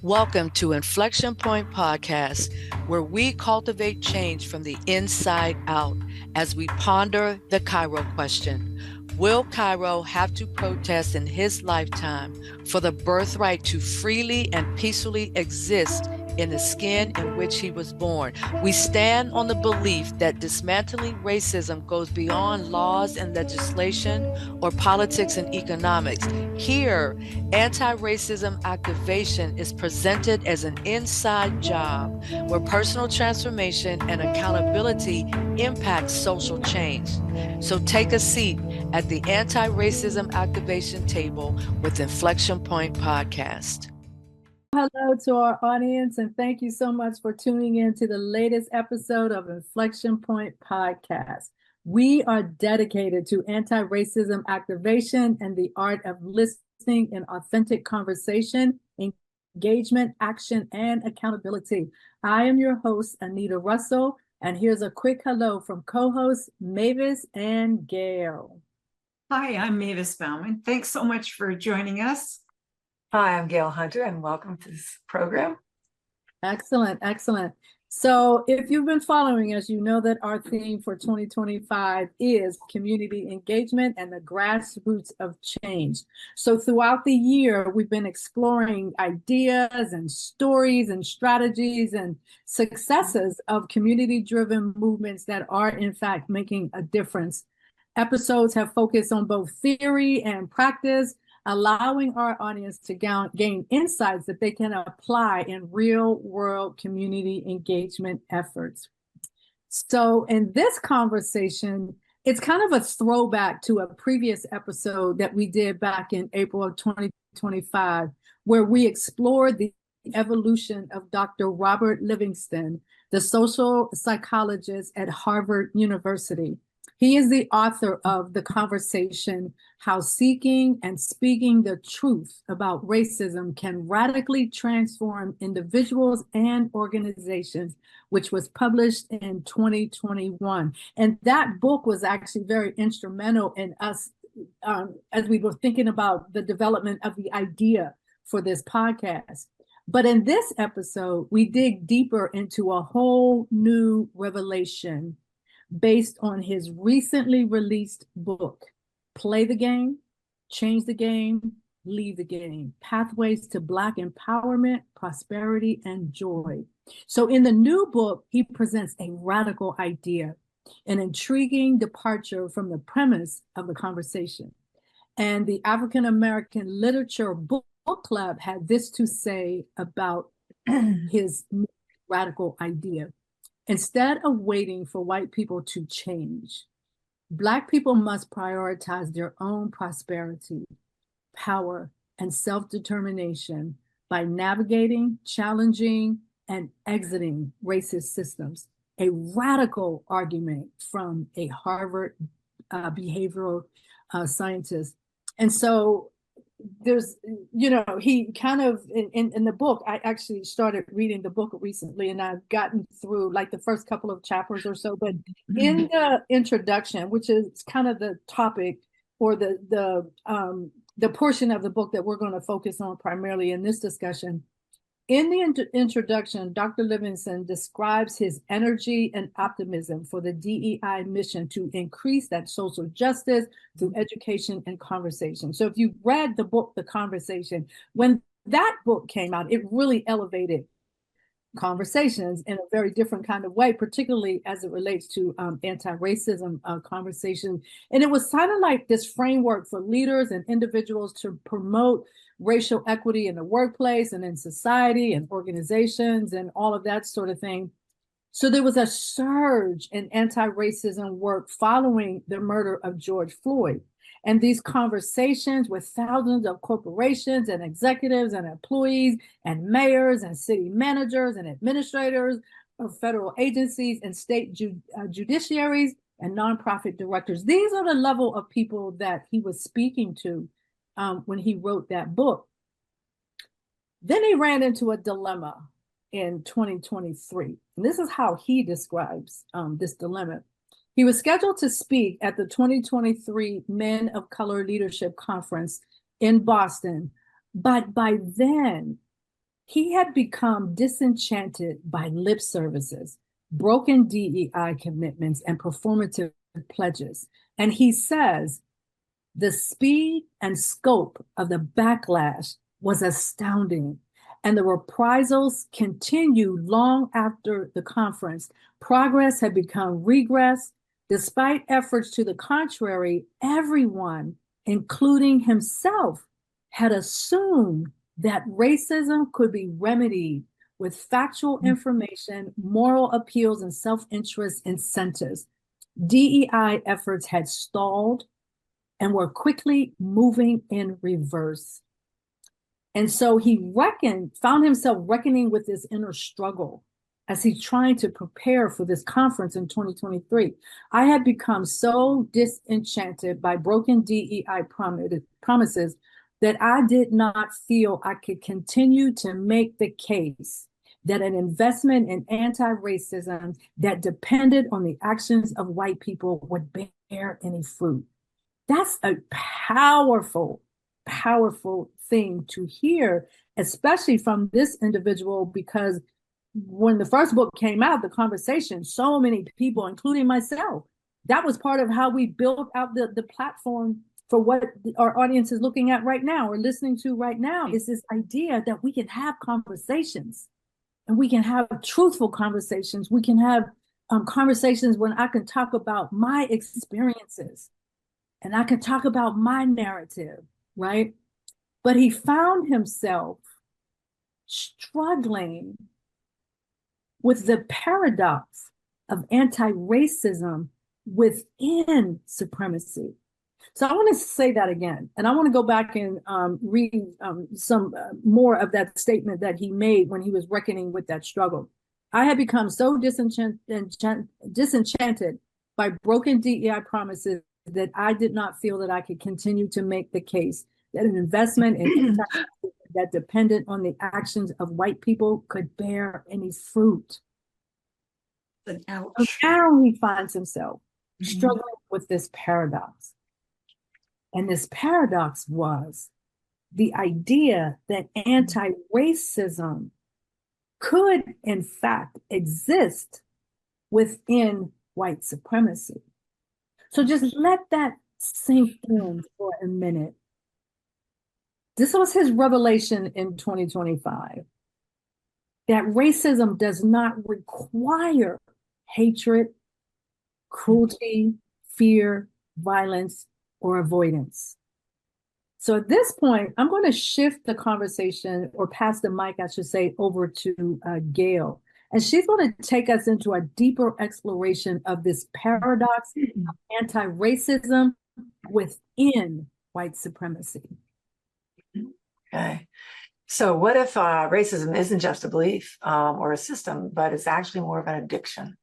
Welcome to Inflection Point Podcast, where we cultivate change from the inside out as we ponder the Cairo question. Will Cairo have to protest in his lifetime for the birthright to freely and peacefully exist in the skin in which he was born? We stand on the belief that dismantling racism goes beyond laws and legislation or politics and economics. Here, anti-racism activation is presented as an inside job where personal transformation and accountability impact social change. So take a seat at the anti-racism activation table with Inflection Point Podcast. Hello to our audience, and thank you so much for tuning in to the latest episode of Inflection Point Podcast. We are dedicated to anti-racism activation and the art of listening in authentic conversation, engagement, action, and accountability. I am your host, Anita Russell, and here's a quick hello from co-hosts Mavis and Gail. Hi, I'm Mavis Bauman. Thanks so much for joining us. Hi, I'm Gail Hunter, and welcome to this program. Excellent, excellent. So if you've been following us, you know that our theme for 2025 is community engagement and the grassroots of change. So throughout the year, we've been exploring ideas and stories and strategies and successes of community-driven movements that are, in fact, making a difference. Episodes have focused on both theory and practice, allowing our audience to gain insights that they can apply in real-world community engagement efforts. So in this conversation, it's kind of a throwback to a previous episode that we did back in April of 2025, where we explored the evolution of Dr. Robert Livingston, the social psychologist at Harvard University. He is the author of The Conversation: How Seeking and Speaking the Truth About Racism Can Radically Transform Individuals and Organizations, which was published in 2021. And that book was actually very instrumental in us as we were thinking about the development of the idea for this podcast. But in this episode, we dig deeper into a whole new revelation based on his recently released book, Play the Game, Change the Game, Leave the Game: Pathways to Black Empowerment, Prosperity, and Joy. So in the new book, he presents a radical idea, an intriguing departure from the premise of the conversation. And the African American Literature Book Club had this to say about his radical idea. Instead of waiting for white people to change, Black people must prioritize their own prosperity, power, and self-determination by navigating, challenging, and exiting racist systems. A radical argument from a Harvard behavioral scientist. And so there's, he kind of, in the book, I actually started reading the book recently, and I've gotten through like the first couple of chapters or so, but in the introduction, which is kind of the topic or the portion of the book that we're going to focus on primarily in this discussion, in the introduction, Dr. Livingston describes his energy and optimism for the DEI mission to increase that social justice through education and conversation. So if you read the book, The Conversation, when that book came out, it really elevated conversations in a very different kind of way, particularly as it relates to anti-racism conversation. And it was kind of like this framework for leaders and individuals to promote racial equity in the workplace and in society and organizations and all of that sort of thing. So there was a surge in anti-racism work following the murder of George Floyd. And these conversations with thousands of corporations and executives and employees and mayors and city managers and administrators of federal agencies and state judiciaries and nonprofit directors. These are the level of people that he was speaking to when he wrote that book. Then he ran into a dilemma in 2023. And this is how he describes this dilemma. He was scheduled to speak at the 2023 Men of Color Leadership Conference in Boston, but by then He had become disenchanted by lip services, broken DEI commitments, and performative pledges. And he says the speed and scope of the backlash was astounding, and the reprisals continued long after the conference. Progress had become regress. Despite efforts to the contrary, everyone, including himself, had assumed that racism could be remedied with factual information, moral appeals, and self-interest incentives. DEI efforts had stalled and were quickly moving in reverse. And so he found himself reckoning with this inner struggle as he's trying to prepare for this conference in 2023. I had become so disenchanted by broken DEI promises that I did not feel I could continue to make the case that an investment in anti-racism that depended on the actions of white people would bear any fruit. That's a powerful, powerful thing to hear, especially from this individual, because when the first book came out, the conversation, so many people, including myself, that was part of how we built out the platform for what our audience is looking at right now or listening to right now, is this idea that we can have conversations and we can have truthful conversations. We can have conversations when I can talk about my experiences and I can talk about my narrative, right? But he found himself struggling with the paradox of anti-racism within supremacy. So I want to say that again, and I want to go back and read some more of that statement that he made when he was reckoning with that struggle. I had become so disenchanted by broken DEI promises that I did not feel that I could continue to make the case that an investment in that depended on the actions of white people could bear any fruit. Ouch. So now he finds himself struggling with this paradox. And this paradox was the idea that anti-racism could, in fact, exist within white supremacy. So just let that sink in for a minute. This was his revelation in 2025, that racism does not require hatred, cruelty, fear, violence, or avoidance. So at this point, I'm going to shift the conversation, or pass the mic, I should say, over to Gail. And she's going to take us into a deeper exploration of this paradox of anti-racism within white supremacy. Okay. So what if racism isn't just a belief or a system, but it's actually more of an addiction?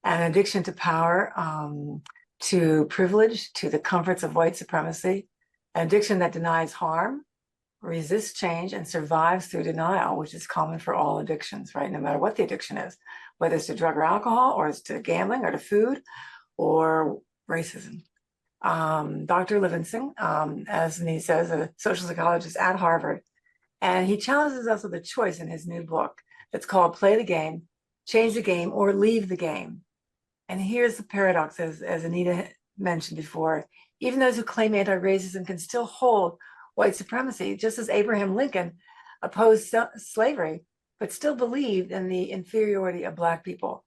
An addiction to power, to privilege, to the comforts of white supremacy, an addiction that denies harm, resists change, and survives through denial, which is common for all addictions, right? No matter what the addiction is, whether it's to drug or alcohol, or it's to gambling, or to food, or racism. Dr. Livingston, as Anita says, a social psychologist at Harvard, and he challenges us with a choice in his new book that's called Play the Game, Change the Game, or Leave the Game. And here's the paradox, as Anita mentioned before. Even those who claim anti-racism can still hold white supremacy, just as Abraham Lincoln opposed slavery, but still believed in the inferiority of Black people.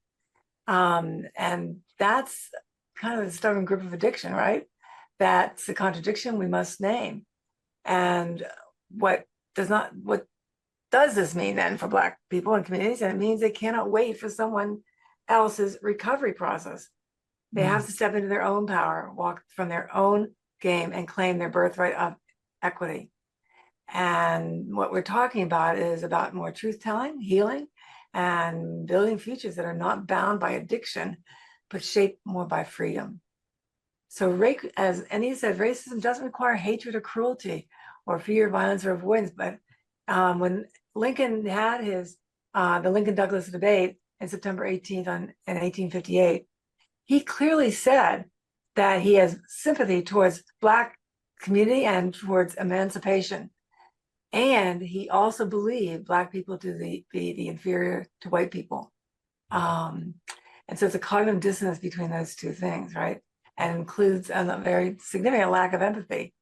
And that's kind of the stubborn grip of addiction, right? That's the contradiction we must name. And what does this mean then for Black people and communities? And it means they cannot wait for someone else's recovery process. They have to step into their own power, walk from their own game, and claim their birthright of equity. And what we're talking about is about more truth-telling, healing, and building futures that are not bound by addiction, but shaped more by freedom. So as Anita said, racism doesn't require hatred or cruelty or fear, violence, or avoidance. But when Lincoln had his the Lincoln-Douglas debate in September 18th in 1858, he clearly said that he has sympathy towards Black community and towards emancipation. And he also believed Black people to be the inferior to white people. And so it's a cognitive dissonance between those two things, right? And includes a very significant lack of empathy.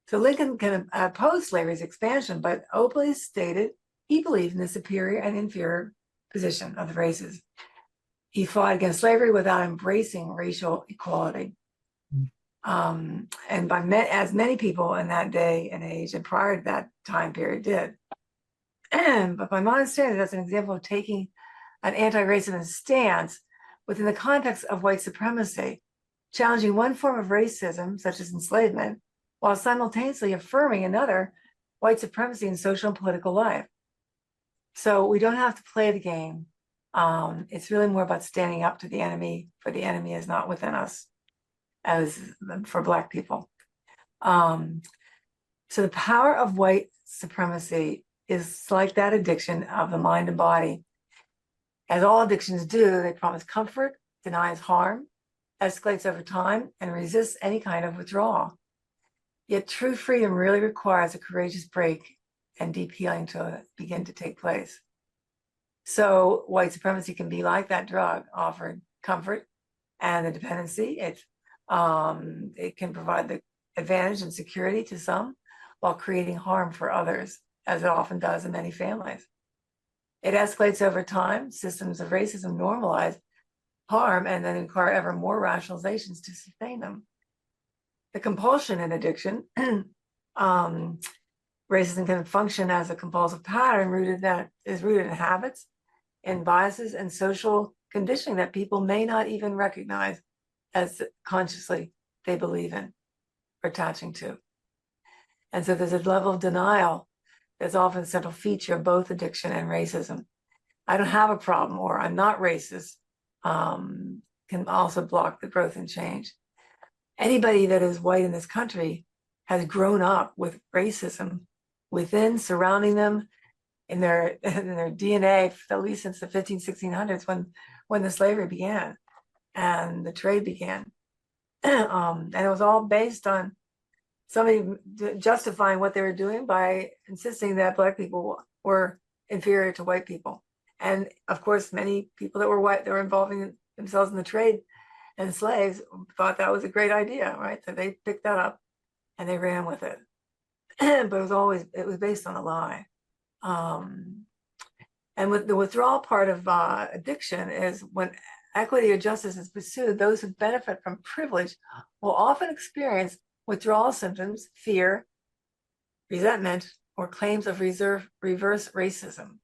So Lincoln can oppose slavery's expansion, but openly stated he believed in the superior and inferior position of the races. He fought against slavery without embracing racial equality. And as many people in that day and age and prior to that time period did. But by my understanding, that's an example of taking an anti-racist stance within the context of white supremacy, challenging one form of racism, such as enslavement, while simultaneously affirming another, white supremacy in social and political life. So we don't have to play the game. It's really more about standing up to the enemy, for the enemy is not within us, as for Black people. So the power of white supremacy is like that addiction of the mind and body. As all addictions do, they promise comfort, denies harm, escalates over time, and resists any kind of withdrawal. Yet true freedom really requires a courageous break and deep healing to begin to take place. So white supremacy can be like that drug, offered comfort and the dependency. It can provide the advantage and security to some while creating harm for others, as it often does in many families. It escalates over time. Systems of racism normalize harm and then require ever more rationalizations to sustain them. The compulsion in addiction, racism can function as a compulsive pattern rooted in habits and biases and social conditioning that people may not even recognize as consciously they believe in or attaching to. And so there's a level of denial that's often a central feature of both addiction and racism. I don't have a problem, or I'm not racist, can also block the growth and change. Anybody that is white in this country has grown up with racism within, surrounding them in their DNA, at least since the 1600s when the slavery began and the trade began. And it was all based on somebody justifying what they were doing by insisting that Black people were inferior to white people. And of course, many people that were white, that were involving themselves in the trade and slaves, thought that was a great idea, right? So they picked that up and they ran with it. But it was based on a lie. And with the withdrawal part of addiction is when equity or justice is pursued, those who benefit from privilege will often experience withdrawal symptoms, fear, resentment, or claims of reverse racism.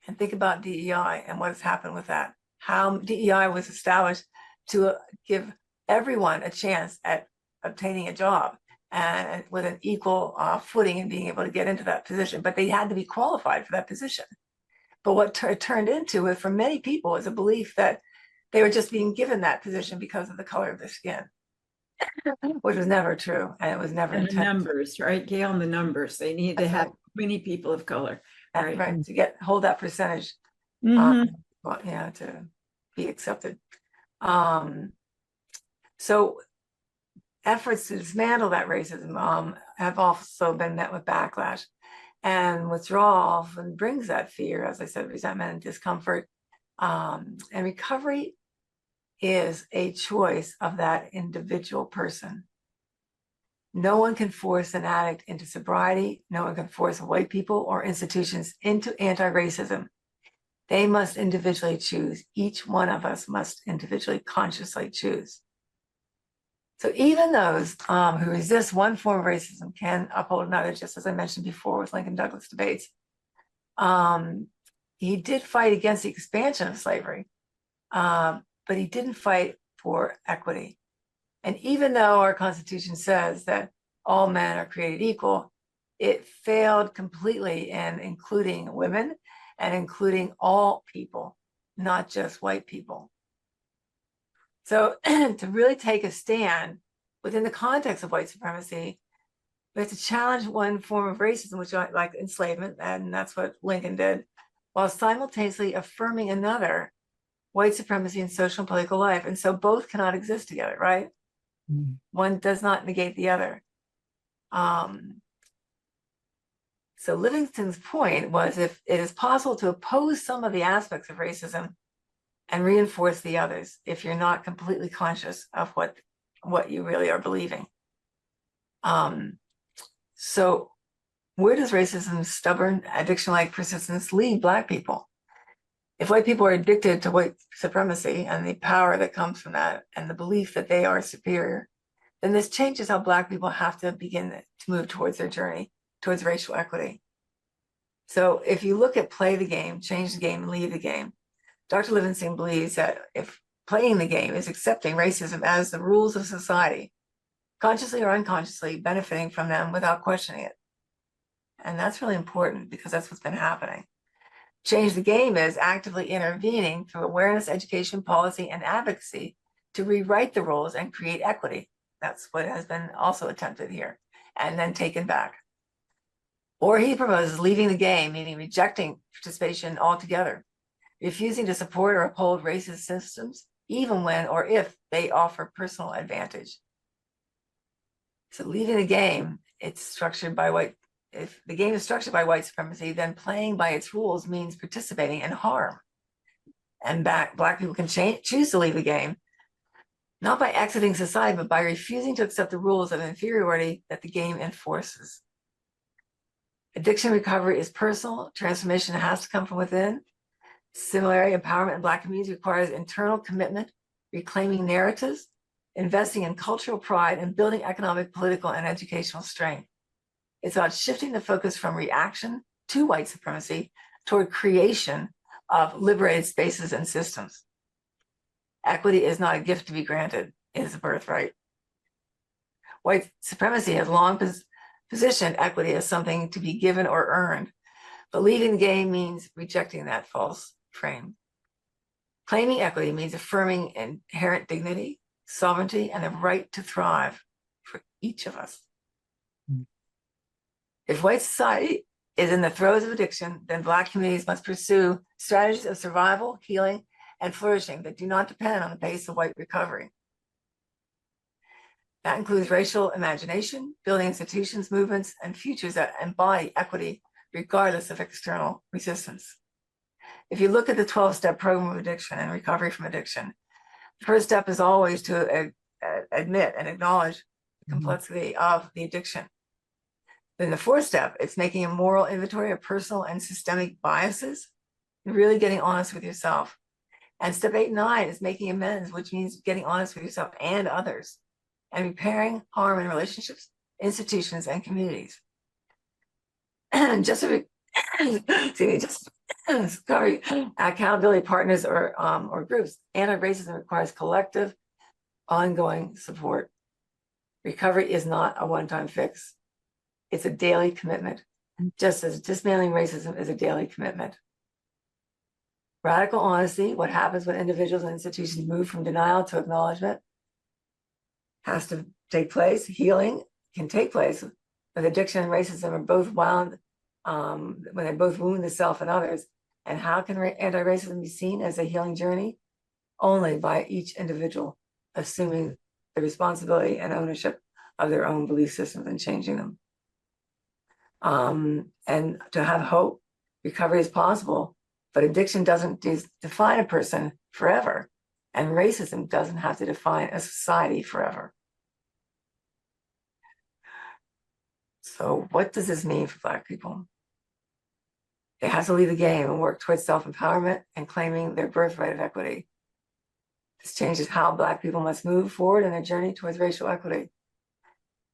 And think about DEI and what has happened with that. How DEI was established to give everyone a chance at obtaining a job and with an equal footing and being able to get into that position. But they had to be qualified for that position. But what it turned into, for many people, is a belief that they were just being given that position because of the color of their skin, which was never true, and it was never And the intended. numbers, right, Gail? The numbers. They need to have many people of color. Right, to hold that percentage, Mhm. to be accepted. So efforts to dismantle that racism have also been met with backlash, and withdrawal often brings that fear, as I said, resentment and discomfort. And recovery is a choice of that individual person. No one can force an addict into sobriety. No one can force white people or institutions into anti-racism. They must individually choose. Each one of us must individually, consciously choose. So even those who resist one form of racism can uphold another, just as I mentioned before with Lincoln Douglas debates. He did fight against the expansion of slavery, but he didn't fight for equity. And even though our Constitution says that all men are created equal, it failed completely in including women and including all people, not just white people. So to really take a stand within the context of white supremacy, we have to challenge one form of racism, which is like enslavement, and that's what Lincoln did, while simultaneously affirming another, white supremacy in social and political life. And so both cannot exist together, right? One does not negate the other. So Livingston's point was, if it is possible to oppose some of the aspects of racism and reinforce the others, if you're not completely conscious of what you really are believing. So where does racism's stubborn, addiction-like persistence lead Black people? If white people are addicted to white supremacy and the power that comes from that and the belief that they are superior, then this changes how Black people have to begin to move towards their journey towards racial equity. So if you look at play the game, change the game, and leave the game, Dr. Livingston believes that if playing the game is accepting racism as the rules of society, consciously or unconsciously benefiting from them without questioning it. And that's really important because that's what's been happening. Change the game is actively intervening through awareness, education, policy, and advocacy to rewrite the rules and create equity. That's what has been also attempted here and then taken back. Or he proposes leaving the game, meaning rejecting participation altogether, refusing to support or uphold racist systems, even when or if they offer personal advantage. So leaving the game, it's structured by white. If the game is structured by white supremacy, then playing by its rules means participating in harm. And Black people can choose to leave the game, not by exiting society, but by refusing to accept the rules of inferiority that the game enforces. Addiction recovery is personal. Transformation has to come from within. Similarly, empowerment in Black communities requires internal commitment, reclaiming narratives, investing in cultural pride, and building economic, political, and educational strength. It's about shifting the focus from reaction to white supremacy toward creation of liberated spaces and systems. Equity is not a gift to be granted, it is a birthright. White supremacy has long positioned equity as something to be given or earned, but leaving the game means rejecting that false frame. Claiming equity means affirming inherent dignity, sovereignty, and the right to thrive for each of us. If white society is in the throes of addiction, then Black communities must pursue strategies of survival, healing, and flourishing that do not depend on the pace of white recovery. That includes racial imagination, building institutions, movements, and futures that embody equity regardless of external resistance. If you look at the 12-step program of addiction and recovery from addiction, the first step is always to admit and acknowledge the complexity of the addiction. Then the fourth step, it's making a moral inventory of personal and systemic biases and really getting honest with yourself. And step 8 and 9 is making amends, which means getting honest with yourself and others and repairing harm in relationships, institutions, and communities. And just discovery, accountability partners or groups. Anti-racism requires collective, ongoing support. Recovery is not a one-time fix. It's a daily commitment, just as dismantling racism is a daily commitment. Radical honesty, what happens when individuals and institutions move from denial to acknowledgement, has to take place. Healing can take place when addiction and racism are both wound, when they both wound the self and others. And how can anti-racism be seen as a healing journey? Only by each individual assuming the responsibility and ownership of their own belief systems and changing them. And to have hope, recovery is possible, but addiction doesn't define a person forever, and racism doesn't have to define a society forever. So what does this mean for Black people? They have to leave the game and work towards self-empowerment and claiming their birthright of equity. This changes how Black people must move forward in their journey towards racial equity.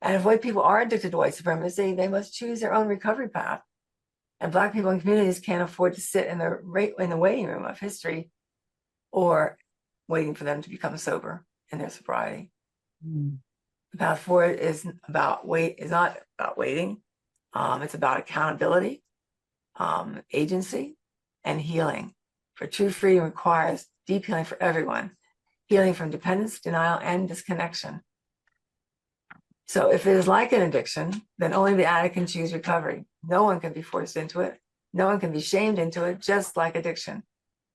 And if white people are addicted to white supremacy, they must choose their own recovery path. And Black people in communities can't afford to sit in the waiting room of history or waiting for them to become sober in their sobriety. The path forward is not about waiting. It's about accountability, agency, and healing. For true freedom requires deep healing for everyone, healing from dependence, denial, and disconnection. So if it is like an addiction, then only the addict can choose recovery. No one can be forced into it. No one can be shamed into it, just like addiction.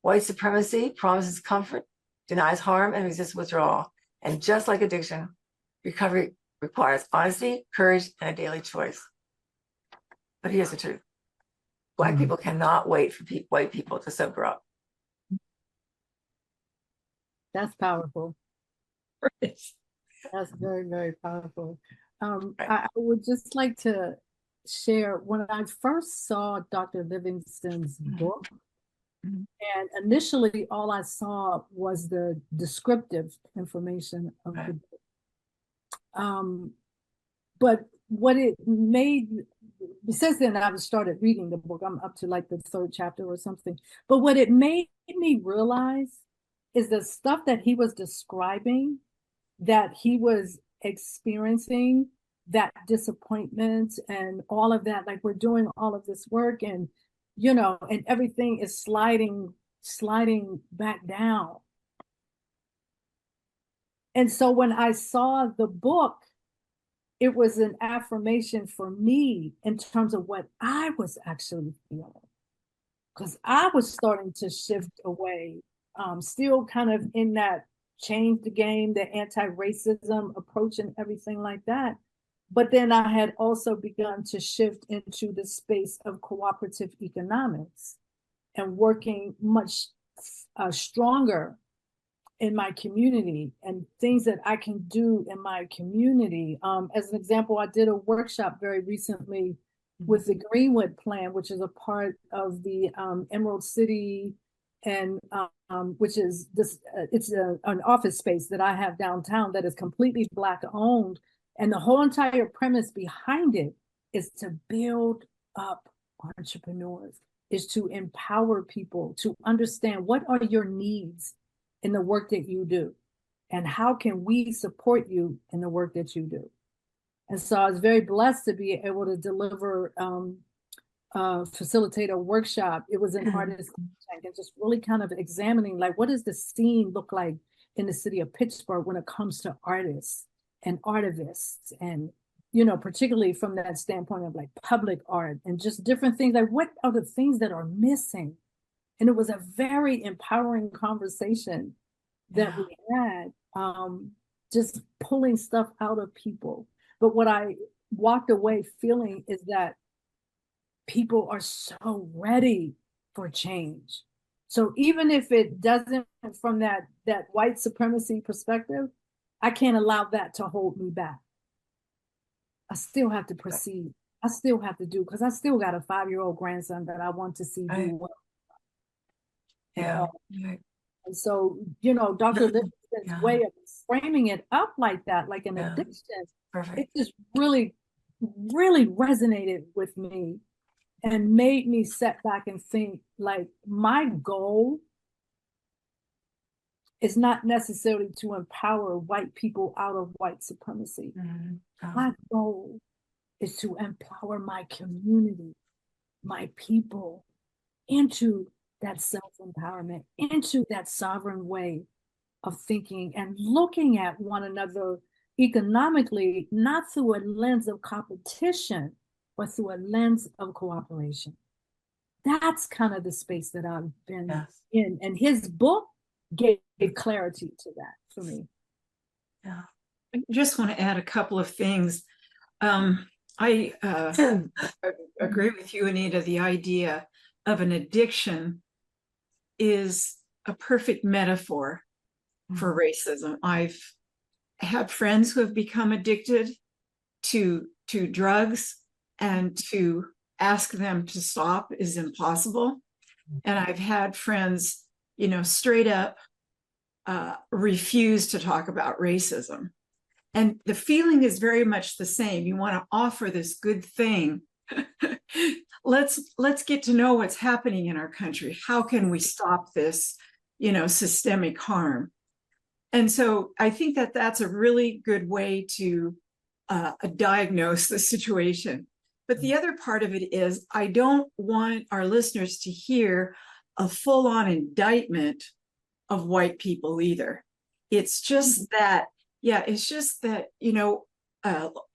White supremacy promises comfort, denies harm, and resists withdrawal. And just like addiction, recovery requires honesty, courage, and a daily choice. But here's the truth. Black people cannot wait for white people to sober up. That's powerful. Right. That's very, very powerful. Right. I would just like to share when I first saw Dr. Livingston's book, and initially all I saw was the descriptive information of the book. But what it made, since then I've started reading the book, I'm up to like the 3rd chapter or something. But what it made me realize is the stuff that he was describing, that he was experiencing, that disappointment and all of that, like we're doing all of this work and, you know, and everything is sliding back down. And so when I saw the book, it was an affirmation for me in terms of what I was actually feeling. Because I was starting to shift away, still kind of in that change the game, the anti-racism approach and everything like that. But then I had also begun to shift into the space of cooperative economics and working much stronger in my community and things that I can do in my community. As an example, I did a workshop very recently with the Greenwood Plan, which is a part of the Emerald City, and which is this, it's an office space that I have downtown that is completely Black owned. And the whole entire premise behind it is to build up entrepreneurs, is to empower people to understand what are your needs in the work that you do, and how can we support you in the work that you do. And so I was very blessed to be able to deliver, facilitate a workshop. It was an artist and just really kind of examining, like, what does the scene look like in the city of Pittsburgh when it comes to artists and artivists, and, you know, particularly from that standpoint of like public art and just different things, like what are the things that are missing? And it was a very empowering conversation that we had, just pulling stuff out of people. But what I walked away feeling is that people are so ready for change. So even if it doesn't, from that white supremacy perspective, I can't allow that to hold me back. I still have to proceed. I still have to do, because I still got a 5-year-old grandson that I want to see do well. Yeah. And so, you know, Dr. Livingston's way of framing it up like that, like an addiction, it just really, really resonated with me and made me sit back and think, like, my goal is not necessarily to empower white people out of white supremacy. My goal is to empower my community, my people, into that self-empowerment, into that sovereign way of thinking and looking at one another economically, not through a lens of competition, but through a lens of cooperation. That's kind of the space that I've been in. And his book gave clarity to that for me. Yeah. I just want to add a couple of things. I agree with you, Anita. The idea of an addiction is a perfect metaphor for racism. I've had friends who have become addicted to drugs, and to ask them to stop is impossible. And I've had friends, you know, straight up refuse to talk about racism. And the feeling is very much the same. You want to offer this good thing. Let's get to know what's happening in our country. How can we stop this, you know, systemic harm? And so I think that that's a really good way to diagnose the situation. But the other part of it is, I don't want our listeners to hear a full-on indictment of white people either. It's just that, it's just that, you know,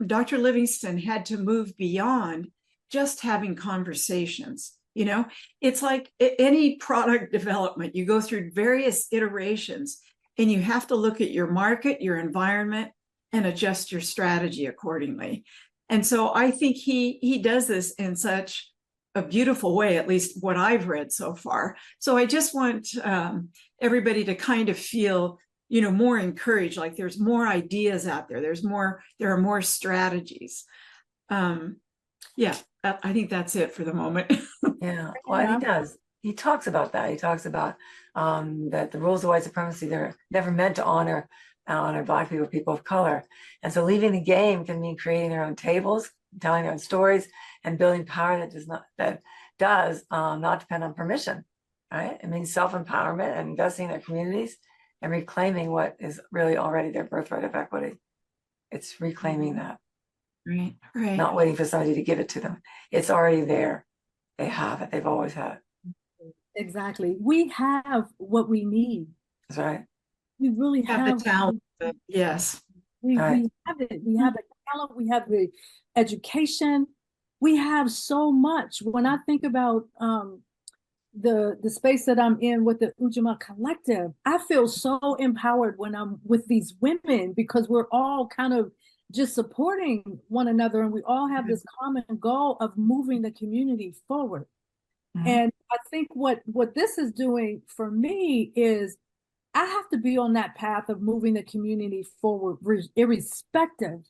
Dr. Livingston had to move beyond just having conversations. You know, it's like any product development, you go through various iterations, and you have to look at your market, your environment, and adjust your strategy accordingly. And so I think he does this in such a beautiful way, at least what I've read so far. So I just want everybody to kind of feel, more encouraged, like there's more ideas out there. There are more strategies. I think that's it for the moment. Yeah, well, he does. He talks about that. He talks about that the rules of white supremacy, they're never meant to honor Black people, people of color. And so leaving the game can mean creating their own tables, telling their own stories, and building power that does not depend on permission, right? It means self-empowerment and investing in their communities and reclaiming what is really already their birthright of equity. It's reclaiming that. Right. Not waiting for somebody to give it to them. It's already there. They have it. They've always had it. Exactly. We have what we need. That's right. We really have the talent. Yes. We have it. We have the talent. We have the education. We have so much. When I think about the space that I'm in with the Ujamaa Collective, I feel so empowered when I'm with these women, because we're all kind of just supporting one another, and we all have this common goal of moving the community forward. And I think what this is doing for me is I have to be on that path of moving the community forward, irrespective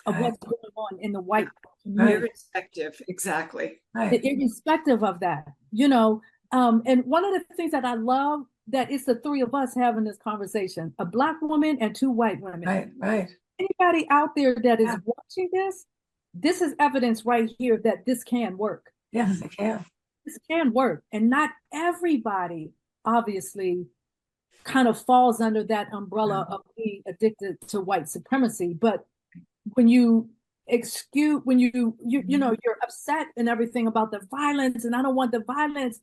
of what's going on in the white community. Irrespective, exactly. Irrespective of that, and one of the things that I love, that it's the three of us having this conversation, a Black woman and two white women. Right. Anybody out there that is watching this is evidence right here that this can work. Yes, it can. This can work. And not everybody, obviously, kind of falls under that umbrella of being addicted to white supremacy. But when you're upset and everything about the violence, and I don't want the violence,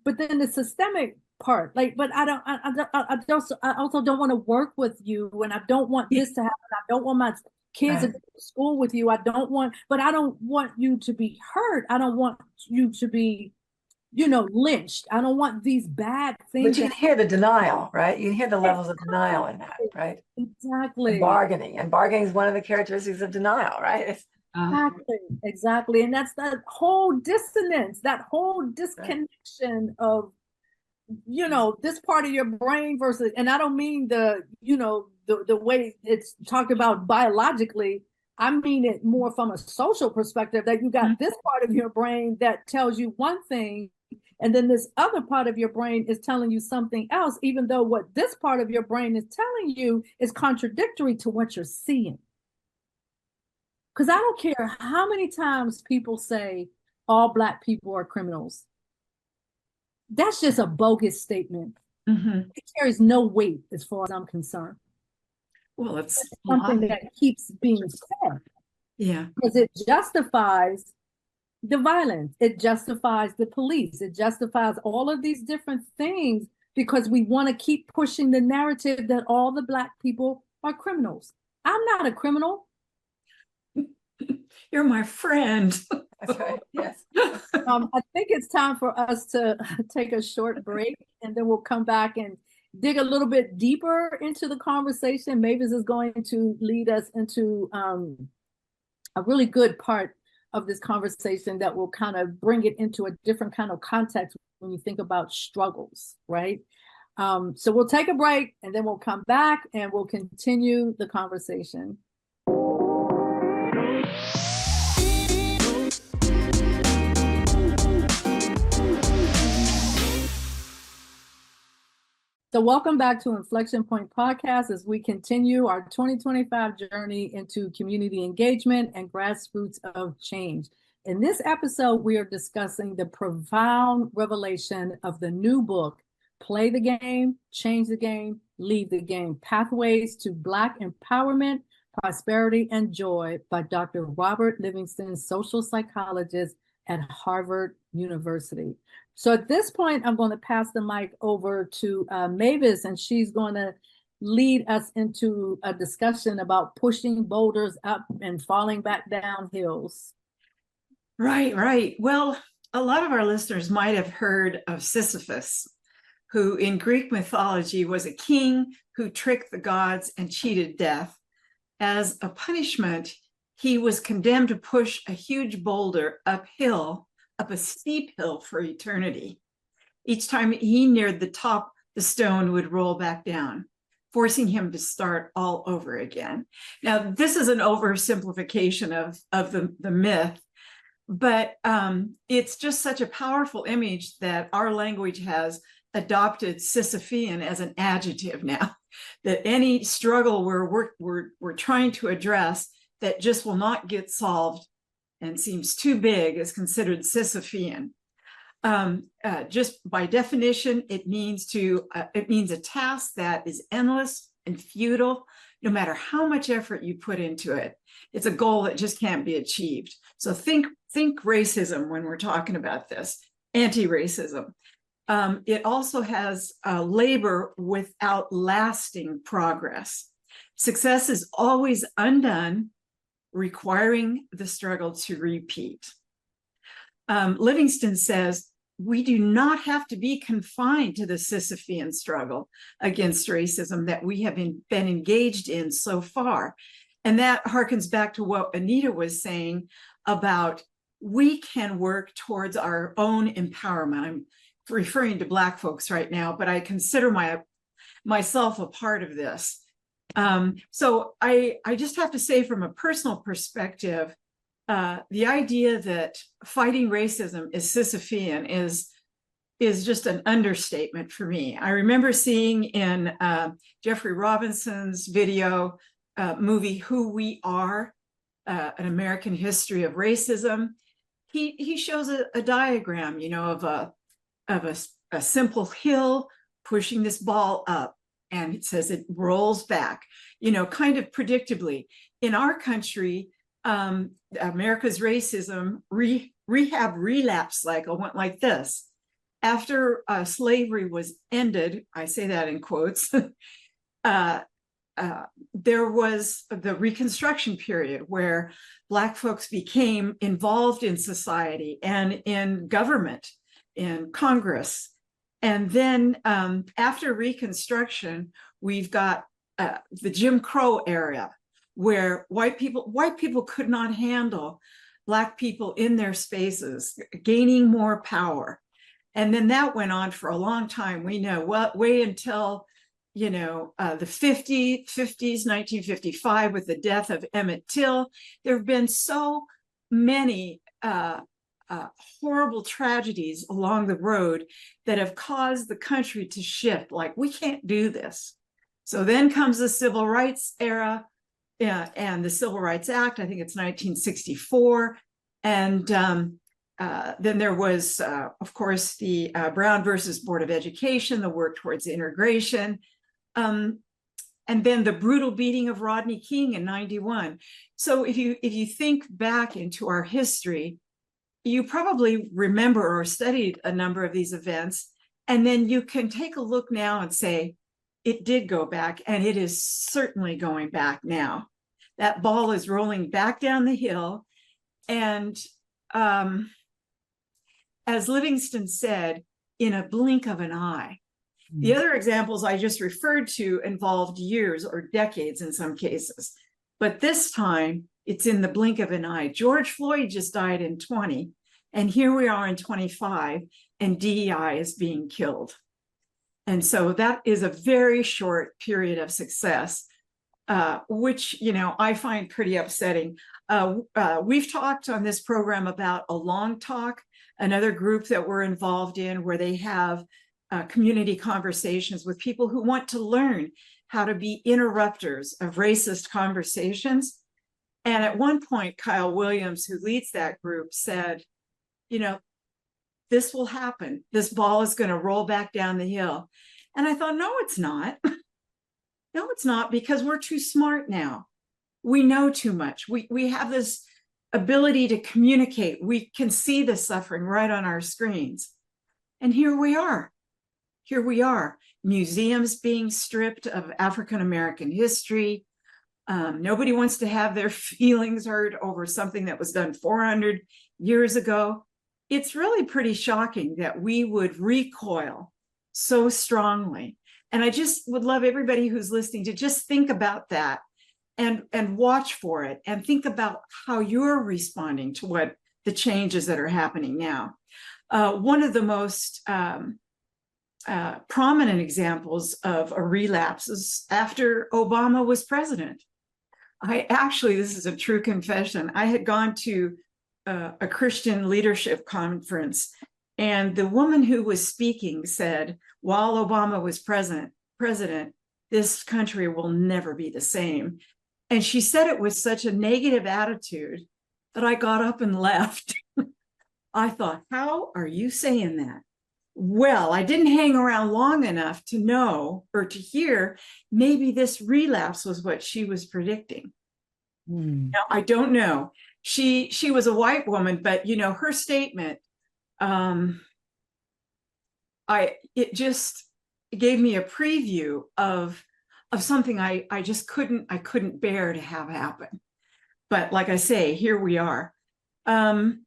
but then the systemic part, but I also don't want to work with you, and I don't want this to happen. I don't want my kids to go to school with you. I don't want you to be hurt. I don't want you to be, lynched. I don't want these bad things. But you can hear the denial, right? You can hear the levels of denial in that, right? Exactly. And bargaining is one of the characteristics of denial, right? Exactly. And that's that whole dissonance, that whole disconnection of, this part of your brain versus, and I don't mean the way it's talked about biologically. I mean it more from a social perspective, that you got this part of your brain that tells you one thing, and then this other part of your brain is telling you something else, even though what this part of your brain is telling you is contradictory to what you're seeing. Because I don't care how many times people say all Black people are criminals. That's just a bogus statement. It carries no weight as far as I'm concerned. Well, it's something that keeps being said. Yeah. Because it justifies the violence. It justifies the police. It justifies all of these different things, because we want to keep pushing the narrative that all the Black people are criminals. I'm not a criminal. You're my friend. That's right. Yes. I think it's time for us to take a short break, and then we'll come back and dig a little bit deeper into the conversation. Mavis is going to lead us into a really good part of this conversation that will kind of bring it into a different kind of context when you think about struggles, right? So we'll take a break, and then we'll come back and we'll continue the conversation. So welcome back to InflexionPoint Podcast as we continue our 2025 journey into community engagement and grassroots of change. In this episode, we are discussing the profound revelation of the new book, Play the Game, Change the Game, Leave the Game, Pathways to Black Empowerment, Prosperity, and Joy by Dr. Robert Livingston, social psychologist at Harvard University. So at this point, I'm going to pass the mic over to Mavis, and she's going to lead us into a discussion about pushing boulders up and falling back down hills. Right. Well, a lot of our listeners might have heard of Sisyphus, who in Greek mythology was a king who tricked the gods and cheated death. As a punishment, he was condemned to push a huge boulder uphill, up a steep hill for eternity. Each time he neared the top, the stone would roll back down, forcing him to start all over again. Now, this is an oversimplification of the myth, but it's just such a powerful image that our language has adopted Sisyphean as an adjective now, that any struggle we're trying to address that just will not get solved and seems too big is considered Sisyphean. Just by definition, it means a task that is endless and futile, no matter how much effort you put into it. It's a goal that just can't be achieved. So think racism when we're talking about this, anti-racism. It also has labor without lasting progress. Success is always undone, requiring the struggle to repeat. Livingston says, we do not have to be confined to the Sisyphean struggle against racism that we have been engaged in so far. And that harkens back to what Anita was saying about we can work towards our own empowerment. I'm referring to Black folks right now, but I consider myself a part of this. So I just have to say, from a personal perspective, the idea that fighting racism is Sisyphean is just an understatement for me. I remember seeing in Jeffrey Robinson's video movie, Who We Are, An American History of Racism. He shows a diagram, of a simple hill pushing this ball up, and it says it rolls back, kind of predictably. In our country, America's racism rehab relapse cycle went like this. After slavery was ended, I say that in quotes, there was the Reconstruction period where Black folks became involved in society and in government, in Congress. And then after Reconstruction, we've got the Jim Crow era, where white people could not handle Black people in their spaces, gaining more power. And then that went on for a long time. We know way until, the 50s, 1955, with the death of Emmett Till. There have been so many horrible tragedies along the road that have caused the country to shift. Like, we can't do this. So then comes the Civil Rights era, and the Civil Rights Act. I think it's 1964. And then there was, of course, the Brown versus Board of Education, the work towards integration. And then the brutal beating of Rodney King in 91. So if you think back into our history, you probably remember or studied a number of these events, and then you can take a look now and say, it did go back, and it is certainly going back now. That ball is rolling back down the hill. And as Livingston said, in a blink of an eye. The other examples I just referred to involved years or decades in some cases. But this time, it's in the blink of an eye. George Floyd just died in 20, and here we are in 25, and DEI is being killed. And so that is a very short period of success, which, I find pretty upsetting. We've talked on this program about A Long Talk, another group that we're involved in, where they have community conversations with people who want to learn how to be interrupters of racist conversations. And at one point, Kyle Williams, who leads that group, said, this will happen. This ball is going to roll back down the hill. And I thought, no, it's not. No, it's not, because we're too smart now. We know too much. We have this ability to communicate. We can see the suffering right on our screens. And here we are. Here we are. Museums being stripped of African-American history. Nobody wants to have their feelings hurt over something that was done 400 years ago. It's really pretty shocking that we would recoil so strongly. And I just would love everybody who's listening to just think about that and watch for it and think about how you're responding to what the changes that are happening now. One of the most prominent examples of a relapse is after Obama was president. This is a true confession. I had gone to a Christian leadership conference, and the woman who was speaking said, while Obama was president, this country will never be the same. And she said it with such a negative attitude that I got up and left. I thought, how are you saying that? Well, I didn't hang around long enough to know or to hear maybe this relapse was what she was predicting. Now, I don't know. She was a white woman, but her statement, it just gave me a preview of something I just couldn't bear to have happen. But like I say, here we are. And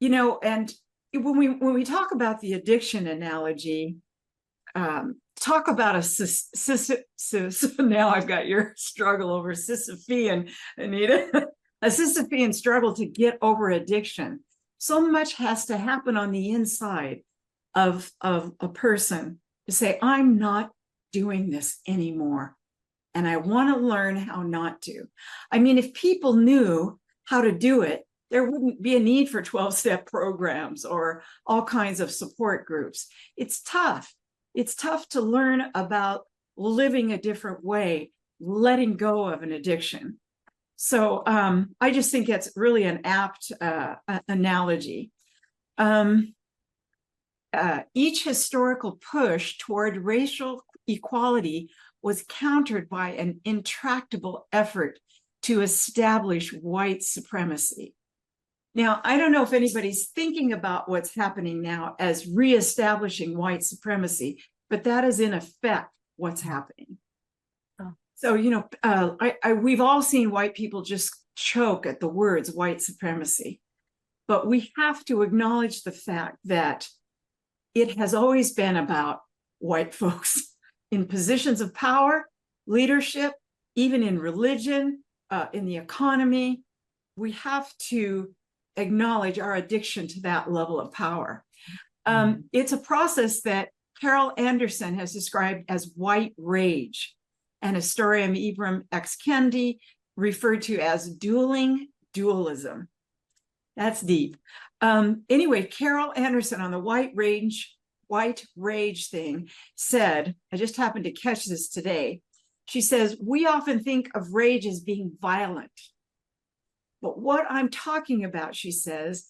when we talk about the addiction analogy, talk about now I've got your struggle over Sisyphean, Anita, a Sisyphean struggle to get over addiction. So much has to happen on the inside of a person to say, I'm not doing this anymore, and I want to learn how not to. I mean, if people knew how to do it, there wouldn't be a need for 12-step programs or all kinds of support groups. It's tough. It's tough to learn about living a different way, letting go of an addiction. So I just think it's really an apt analogy. Each historical push toward racial equality was countered by an intractable effort to establish white supremacy. Now, I don't know if anybody's thinking about what's happening now as reestablishing white supremacy, but that is in effect what's happening. Oh. So, we've all seen white people just choke at the words white supremacy, but we have to acknowledge the fact that it has always been about white folks in positions of power, leadership, even in religion, in the economy. We have to acknowledge our addiction to that level of power. It's a process that Carol Anderson has described as white rage, and historian Ibram X. Kendi referred to as dualism. That's deep. Anyway, Carol Anderson on the white rage thing said, I just happened to catch this today. She says, we often think of rage as being violent. But what I'm talking about, she says,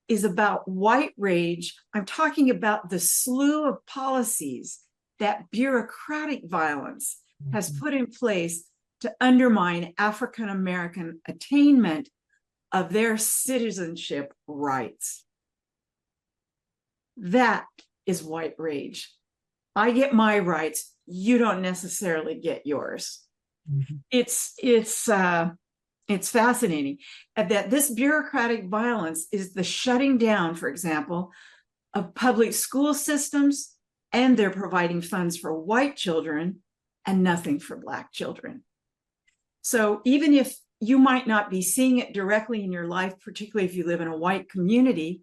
is about white rage. I'm talking about the slew of policies that bureaucratic violence has put in place to undermine African American attainment of their citizenship rights. That is white rage. I get my rights, you don't necessarily get yours. Mm-hmm. It's fascinating that this bureaucratic violence is the shutting down, for example, of public school systems, and they're providing funds for white children and nothing for Black children. So even if you might not be seeing it directly in your life, particularly if you live in a white community,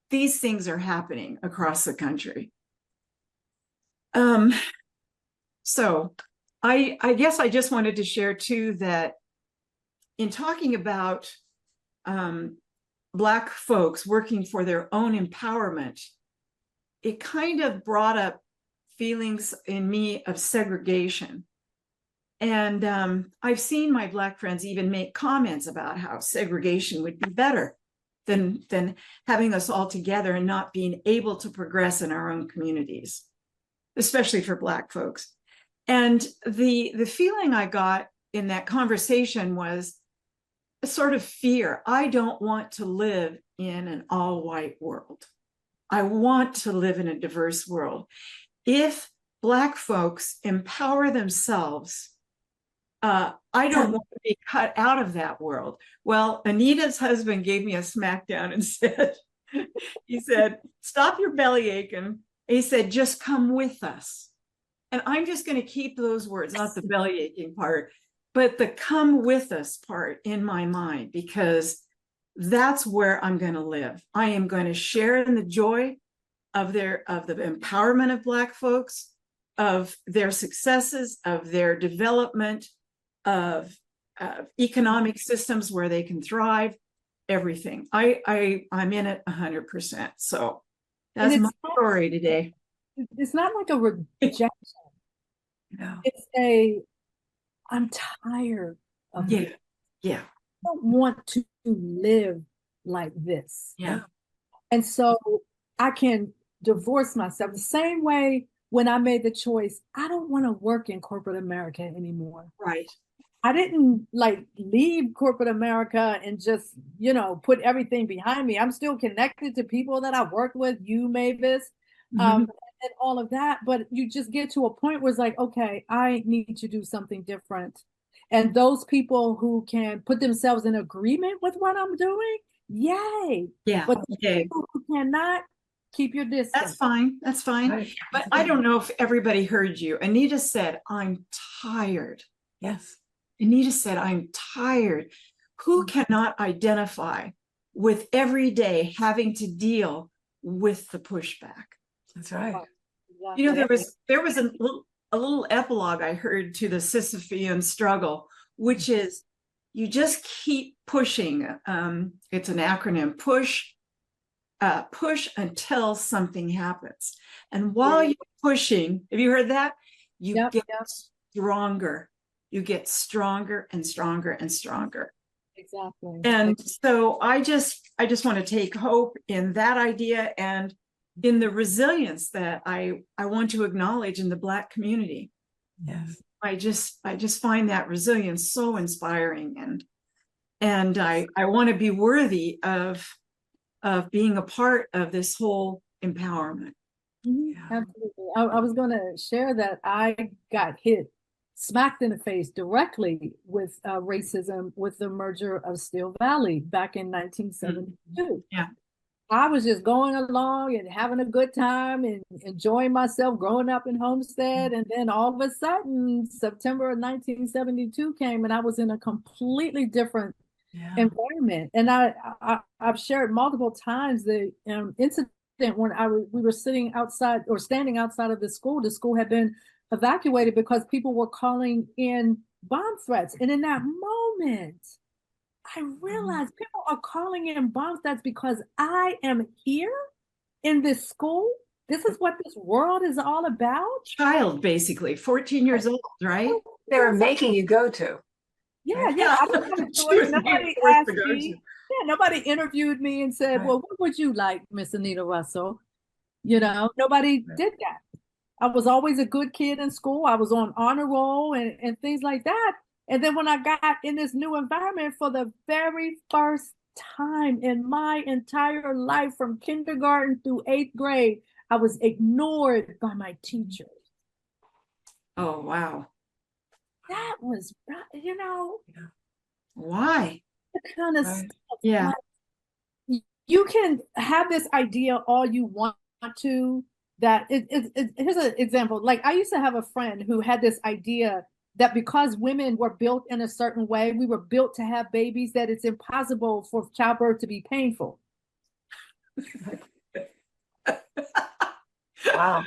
these things are happening across the country. So I guess I just wanted to share too that in talking about Black folks working for their own empowerment, it kind of brought up feelings in me of segregation. And I've seen my Black friends even make comments about how segregation would be better than having us all together and not being able to progress in our own communities, especially for Black folks. And the feeling I got in that conversation was a sort of fear. I don't want to live in an all-white world. I want to live in a diverse world. If Black folks empower themselves, I don't want to be cut out of that world. Well, Anita's husband gave me a smackdown and said, he said, stop your belly aching. He said, just come with us. And I'm just going to keep those words, not the belly aching part, but the come with us part in my mind, because that's where I'm going to live. I am going to share in the joy of the empowerment of Black folks, of their successes, of their development, of economic systems where they can thrive, everything. I'm in it 100%. So that's my story today. It's not like a rejection. No. It's I'm tired of it. Yeah. I don't want to live like this. Yeah. And so I can divorce myself the same way when I made the choice. I don't want to work in corporate America anymore. Right. I didn't like leave corporate America and just, put everything behind me. I'm still connected to people that I worked with, you, Mavis, and all of that. But you just get to a point where it's like, okay, I need to do something different. And those people who can put themselves in agreement with what I'm doing, yay. Yeah. But people who cannot, keep your distance. That's fine. That's fine. Right. But I don't know if everybody heard you. Anita said, I'm tired. Yes. Anita said, I'm tired. Who cannot identify with every day having to deal with the pushback? That's right. Exactly. You know, there was a little epilogue I heard to the Sisyphean struggle, which is you just keep pushing. It's an acronym, push until something happens. And while you're pushing, have you heard that? You get stronger. You get stronger and stronger and stronger. Exactly. And so I just want to take hope in that idea and in the resilience that I want to acknowledge in the Black community. Yes. I just find that resilience so inspiring, and I want to be worthy of being a part of this whole empowerment. Yeah. Absolutely. I was going to share that I got smacked in the face directly with racism with the merger of Steel Valley back in 1972. Yeah. I was just going along and having a good time and enjoying myself growing up in Homestead. And then all of a sudden, September of 1972 came and I was in a completely different environment. And I've shared multiple times the incident when we were sitting outside or standing outside of the school. The school had been evacuated because people were calling in bomb threats. And in that moment, I realized people are calling in bomb threats because I am here in this school. This is what this world is all about. Child, basically, 14 years old, right? They were making you go to. Yeah. I didn't have a choice. Nobody asked me. Yeah, nobody interviewed me and said, well, what would you like, Miss Anita Russell? Nobody did that. I was always a good kid in school. I was on honor roll and things like that. And then when I got in this new environment for the very first time in my entire life, from kindergarten through 8th grade, I was ignored by my teachers. Oh, wow. That was, Why? the kind of stuff. Yeah. Like, you can have this idea all you want to. Here's an example. Like, I used to have a friend who had this idea that because women were built in a certain way, we were built to have babies, that it's impossible for childbirth to be painful. Wow.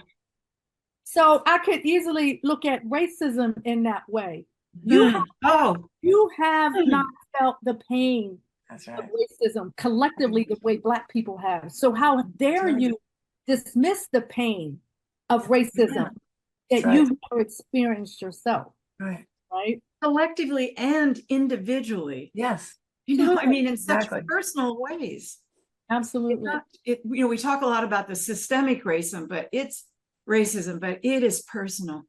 So I could easily look at racism in that way. You have not felt the pain That's of right. racism collectively the way Black people have. So how dare you dismiss the pain of racism that you've never experienced yourself? Right? Collectively and individually. Yes. I mean, in such Exactly. personal ways. Absolutely. We talk a lot about the systemic racism, but it is personal.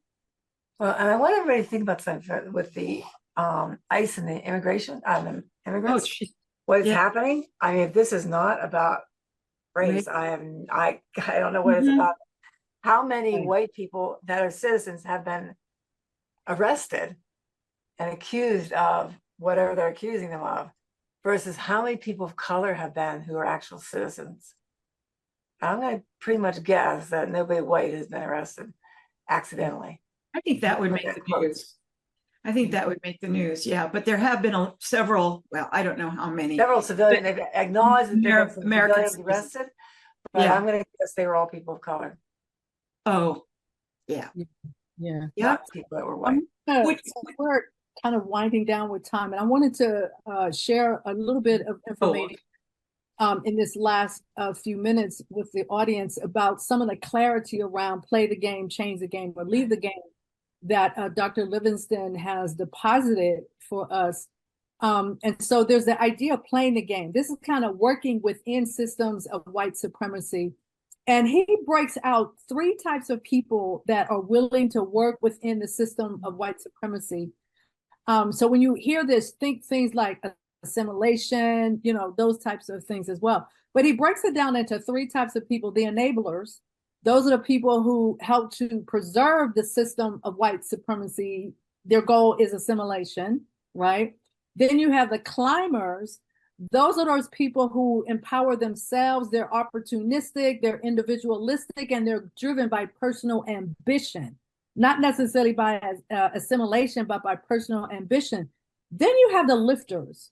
Well, and I want everybody to think about something with the ICE and the immigration, the immigrants. What's happening? I mean, this is not about race. I don't know what it's about. How many white people that are citizens have been arrested and accused of whatever they're accusing them of, versus how many people of color have been who are actual citizens? I'm going to pretty much guess that nobody white has been arrested accidentally. I think that would make the news. I think that would make the news. Yeah, but there have been several. Well, I don't know how many. Several civilians, they've acknowledged that there have been some American civilians arrested, but Yeah. I'm going to guess they were all people of color, Oh, yeah. Yeah. not people that were white. We're kind of winding down with time, and I wanted to share a little bit of information in this last few minutes with the audience about some of the clarity around play the game, change the game, or leave the game that Dr. Livingston has deposited for us. And so there's the idea of playing the game. This is kind of working within systems of white supremacy. And he breaks out 3 types of people that are willing to work within the system of white supremacy. So when you hear this, think things like assimilation, those types of things as well. But he breaks it down into 3 types of people: the enablers. Those are the people who help to preserve the system of white supremacy. Their goal is assimilation, right? Then you have the climbers. Those are those people who empower themselves. They're opportunistic, they're individualistic, and they're driven by personal ambition, not necessarily by assimilation, but by personal ambition. Then you have the lifters.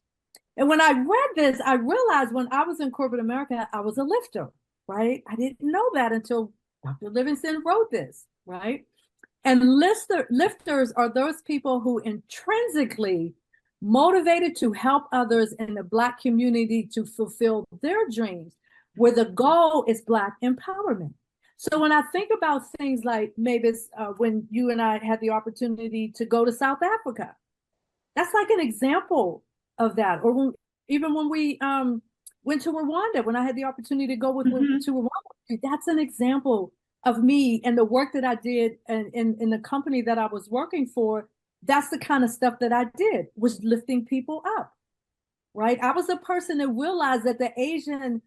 And when I read this, I realized when I was in corporate America, I was a lifter, right? I didn't know that until Dr. Livingston wrote this, right? And lifters are those people who intrinsically motivated to help others in the Black community to fulfill their dreams, where the goal is Black empowerment. So when I think about things like Mavis, when you and I had the opportunity to go to South Africa, that's like an example of that. Or even when we went to Rwanda, when I had the opportunity to go to Rwanda, that's an example of me and the work that I did in the company that I was working for. That's the kind of stuff that I did, was lifting people up, right? I was a person that realized that the Asian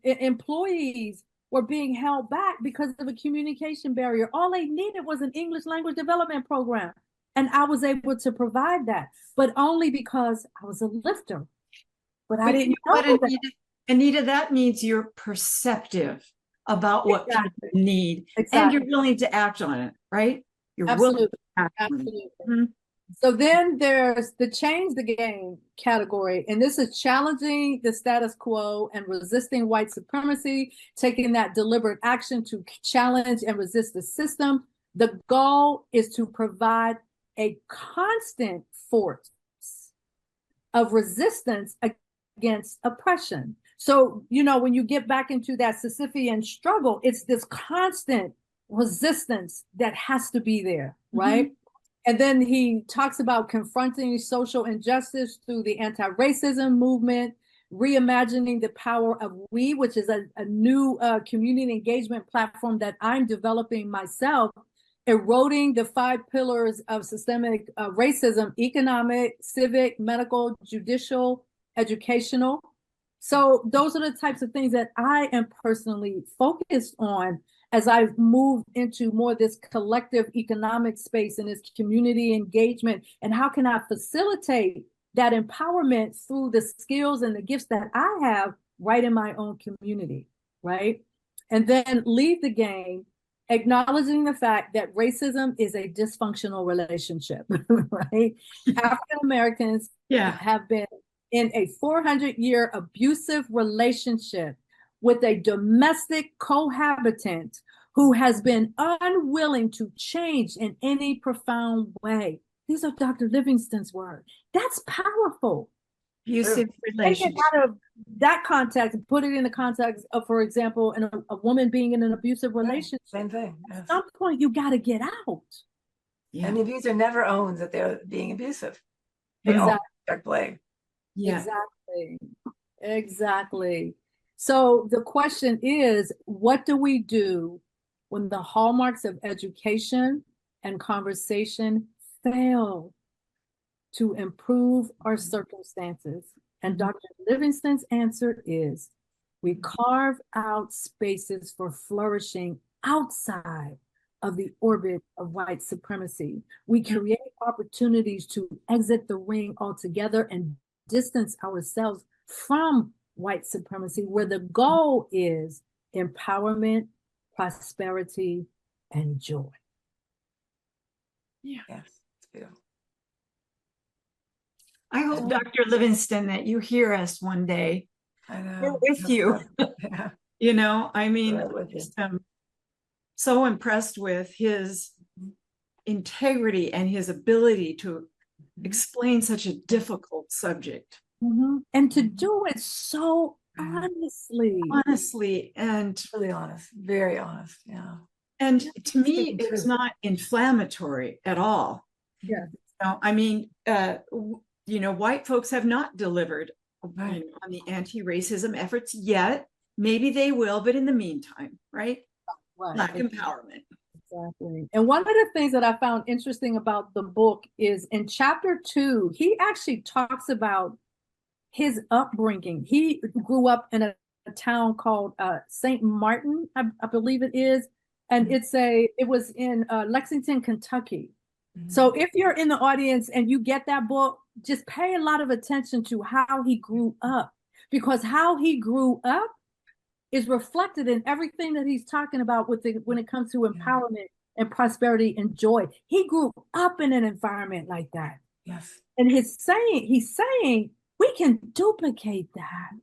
employees were being held back because of a communication barrier. All they needed was an English language development program. And I was able to provide that, but only because I was a lifter. But I didn't know that. Anita, that means you're perceptive about what people need, and you're willing to act on it, right? You're willing to act on it. Mm-hmm. So then there's the change the game category, and this is challenging the status quo and resisting white supremacy, taking that deliberate action to challenge and resist the system. The goal is to provide a constant force of resistance against oppression. So, when you get back into that Sisyphean struggle, it's this constant resistance that has to be there, right? Mm-hmm. And then he talks about confronting social injustice through the anti-racism movement, reimagining the power of we, which is a new community engagement platform that I'm developing myself, eroding the 5 pillars of systemic racism: economic, civic, medical, judicial, educational. So those are the types of things that I am personally focused on as I've moved into more this collective economic space and this community engagement. And how can I facilitate that empowerment through the skills and the gifts that I have right in my own community, right? And then leave the game, acknowledging the fact that racism is a dysfunctional relationship, right? African Americans have been in a 400-year abusive relationship with a domestic cohabitant who has been unwilling to change in any profound way. These are Dr. Livingston's words. That's powerful. Abusive relationship. Take it out of that context and put it in the context of, for example, a woman being in an abusive relationship. Same thing. At some point, you got to get out. Yeah. And the abuser never owns that they're being abusive. They all take blame. Yeah. Exactly. So the question is, what do we do when the hallmarks of education and conversation fail to improve our circumstances? And Dr. Livingston's answer is, we carve out spaces for flourishing outside of the orbit of white supremacy. We create opportunities to exit the ring altogether and distance ourselves from white supremacy, where the goal is empowerment, prosperity, and joy. Yeah. Yes, it's beautiful. Dr. Livingston, that you hear us one day. I know. We're with you. Yeah. You know, I mean, Right with you. I'm so impressed with his integrity and his ability to explain such a difficult subject. And to do it so honestly and Really honest, very honest. Yeah. And to me, Speaking it's truth. not inflammatory at all. Yeah. No, I mean, you know, white folks have not delivered Right. you know, on the anti-racism efforts yet. Maybe they will, but in the meantime, right? Black empowerment. Exactly. And one of the things that I found interesting about the book is in chapter 2, he actually talks about his upbringing. He grew up in a town called St. Martin, I believe it is. And it was in Lexington, Kentucky. So if you're in the audience and you get that book, just pay a lot of attention to how he grew up, because how he grew up is reflected in everything that he's talking about when it comes to empowerment and prosperity and joy. He grew up in an environment like that. Yes. And he's saying we can duplicate that.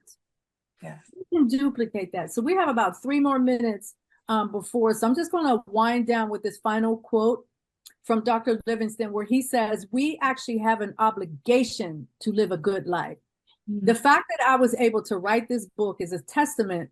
Yes. We can duplicate that. So we have about 3 more minutes before. So I'm just going to wind down with this final quote from Dr. Livingston, where he says, we actually have an obligation to live a good life. The fact that I was able to write this book is a testament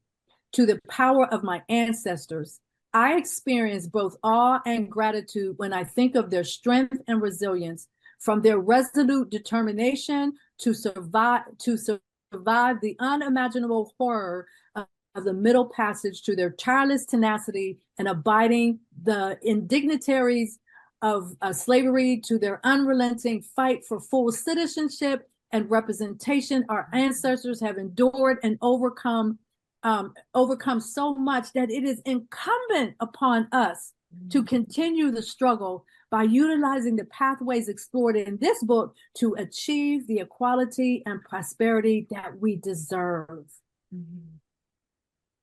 to the power of my ancestors. I experience both awe and gratitude when I think of their strength and resilience, from their resolute determination to survive the unimaginable horror of the Middle Passage, to their tireless tenacity and abiding the indignitaries of slavery, to their unrelenting fight for full citizenship and representation. Our ancestors have endured and overcome so much that it is incumbent upon us to continue the struggle by utilizing the pathways explored in this book to achieve the equality and prosperity that we deserve.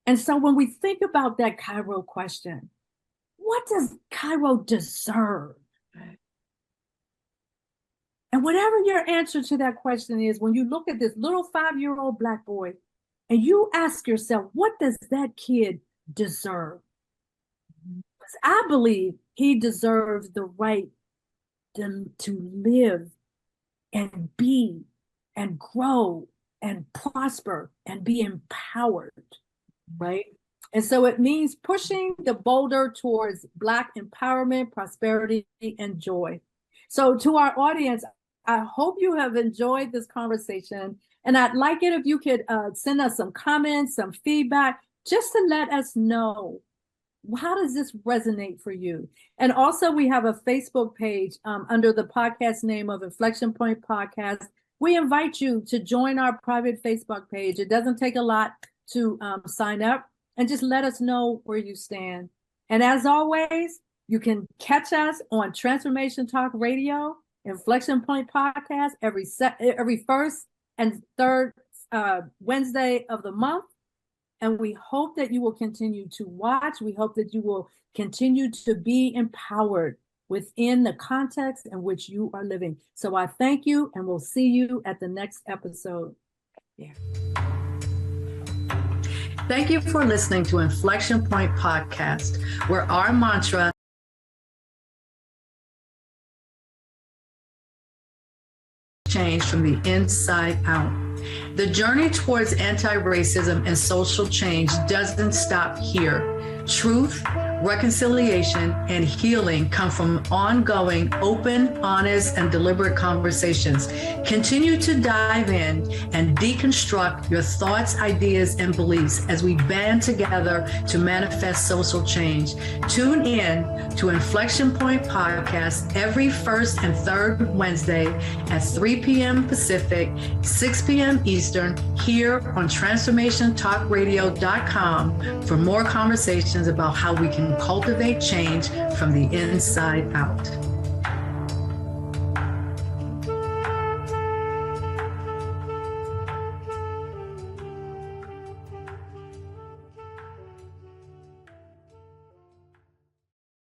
And so when we think about that Cairo question, what does Cairo deserve? And whatever your answer to that question is, when you look at this little 5-year-old Black boy and you ask yourself, what does that kid deserve? Because I believe he deserves the right to live and be and grow and prosper and be empowered, right? And so it means pushing the boulder towards Black empowerment, prosperity, and joy. So to our audience, I hope you have enjoyed this conversation. And I'd like it if you could send us some comments, some feedback, just to let us know, how does this resonate for you? And also we have a Facebook page under the podcast name of Inflection Point Podcast. We invite you to join our private Facebook page. It doesn't take a lot to sign up, and just let us know where you stand. And as always, you can catch us on Transformation Talk Radio, Inflection Point Podcast, every first and third Wednesday of the month. And we hope that you will continue to watch. We hope that you will continue to be empowered within the context in which you are living. So I thank you, and we'll see you at the next episode. Yeah. Thank you for listening to Inflection Point Podcast, where our mantra change from the inside out. The journey towards anti-racism and social change doesn't stop here. Truth, reconciliation, and healing come from ongoing, open, honest, and deliberate conversations. Continue to dive in and deconstruct your thoughts, ideas, and beliefs as we band together to manifest social change. Tune in to Inflection Point Podcast every first and third Wednesday at 3 p.m. Pacific, 6 p.m. Eastern, here on TransformationTalkRadio.com for more conversations about how we can cultivate change from the inside out.